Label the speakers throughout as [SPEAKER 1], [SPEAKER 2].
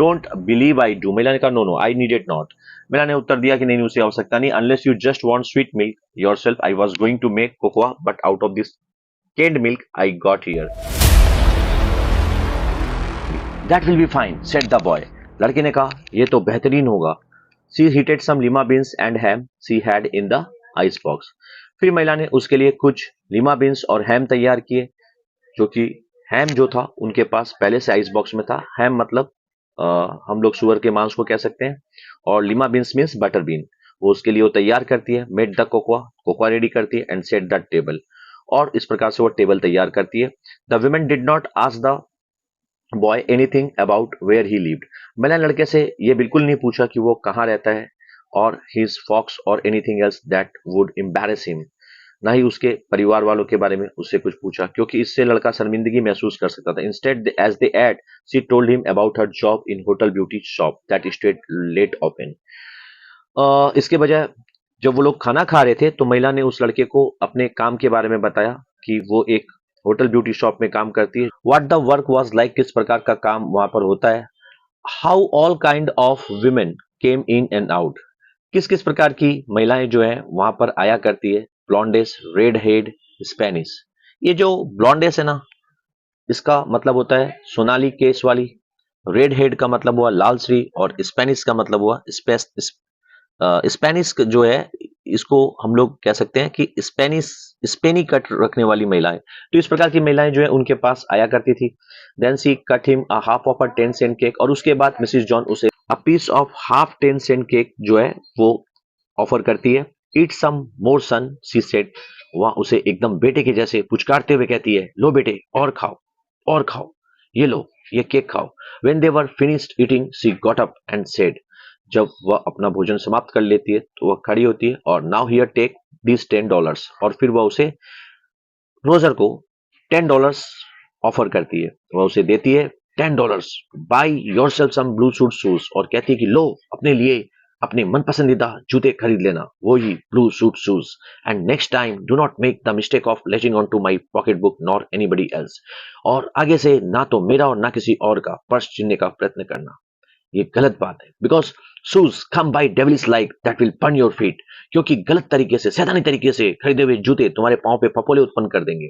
[SPEAKER 1] Don't believe I do. महिला ने कहा no no I need it not. महिला ने उत्तर दिया कि नहीं उसे आवश्यकता नहीं, unless you just want sweet milk yourself I was going to make cocoa but out of this canned milk I got here. That will be fine, said the boy. लड़के ने कहा यह तो बेहतरीन होगा। She heated some lima beans and ham she had in the ice box. फिर महिला ने उसके लिए कुछ लीमा बीन्स और हैम तैयार किए, जो कि हैम जो था उनके पास पहले से आइस बॉक्स में था। हैम मतलब हम लोग सुअर के मांस को कह सकते हैं, और Lima beans means butter bean. वो उसके लिए वो तैयार करती है, made the cocoa, cocoa ready करती है, एंड सेट द टेबल, और इस प्रकार से वो टेबल तैयार करती है। The women did not ask the boy anything about where he lived. मैंने लड़के से ये बिल्कुल नहीं पूछा कि वो कहाँ रहता है, और हिज फॉक्स और anything else that would embarrass him. ना ही उसके परिवार वालों के बारे में उससे कुछ पूछा, क्योंकि इससे लड़का शर्मिंदगी महसूस कर सकता था। Instead as they ate she told him about her job in hotel beauty shop that stayed late open. इसके बजाय जब वो लोग खाना खा रहे थे तो महिला ने उस लड़के को अपने काम के बारे में बताया कि वो एक होटल ब्यूटी शॉप में काम करती है। What the work was like, किस प्रकार का काम वहां पर होता है। How all kind of women came in and out, किस किस प्रकार की महिलाएं जो है वहां पर आया करती है। ब्लॉन्डेस, रेड हेड, स्पेनिश। ये जो ब्लॉन्डेस है ना, इसका मतलब होता है सोनाली केस वाली, रेड हेड का मतलब हुआ लाल श्री, और स्पेनिश का मतलब हुआ स्पेनिश जो है इसको हम लोग कह सकते हैं कि स्पेनी कट रखने वाली महिलाएं। तो इस प्रकार की महिलाएं जो है उनके पास आया करती थी। Then she cut him a half of a 10 cent cake, और उसके बाद मिसिस जॉन उसे a piece of half 10 cent cake जो है वो ऑफर करती है। ईट सम मोर सन सी सेड, वह उसे एकदम बेटे के जैसे पुचकारते हुए कहती है, लो बेटे और खाओ और खाओ, ये लो ये केक खाओ। When they were finished eating she got up and said, जब वह अपना भोजन समाप्त कर लेती है तो वह खड़ी होती है, और नाउ हियर टेक दिस $10, और फिर वह उसे रोजर को $10 ऑफर करती है। वह उसे देती है $10, buy yourself some blue suit shoes, और कहती है कि लो अपने लिए अपने मन पसंदीदा जूते खरीद लेना, वो ही blue suit shoes, and next time do not make the mistake of latching on to my pocket book nor anybody else, और आगे से ना तो मेरा और ना किसी और का पर्स छीनने का प्रयत्न करना। ये गलत बात है, because shoes come by devils like that will burn your feet, क्योंकि गलत तरीके से, सैतानी तरीके से खरीदे हुए जूते तुम्हारे पांव पे फफोले उत्पन्न कर देंगे।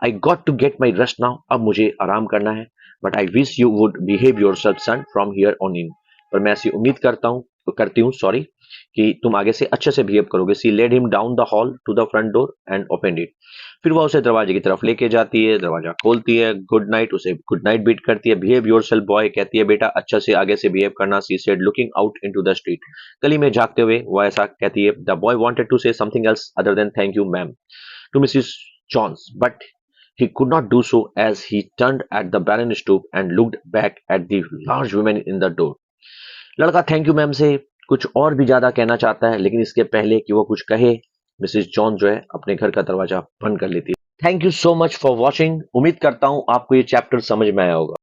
[SPEAKER 1] I got to get my rest now, अब मुझे आराम करना है, but I wish you would behave yourself son from here on in, पर मैं ऐसी उम्मीद करती हूँ सॉरी, कि तुम आगे से अच्छे से बिहेव करोगे। She led him down the hall to the front door and opened it, फिर वह उसे दरवाजे की तरफ लेके जाती है, दरवाजा खोलती है, गुड नाइट, उसे गुड नाइट बीट करती है। बिहेव योरसेल्फ बॉय, कहती है बेटा अच्छा से आगे से बिहेव करना। She said looking out into the street, गली में झांकते हुए वह ऐसा कहती है। The boy wanted to say something else other than thank you ma'am to Mrs Jones, but he could not do so as he turned at the barren stoop and looked back at the large women in the door. लड़का thank you ma'am से कुछ और भी ज्यादा कहना चाहता है, लेकिन इसके पहले कि वो कुछ कहे, मिसिस जॉन जो है अपने घर का दरवाजा बंद कर लेती है। Thank you so much for watching. उम्मीद करता हूं आपको ये चैप्टर समझ में आया होगा।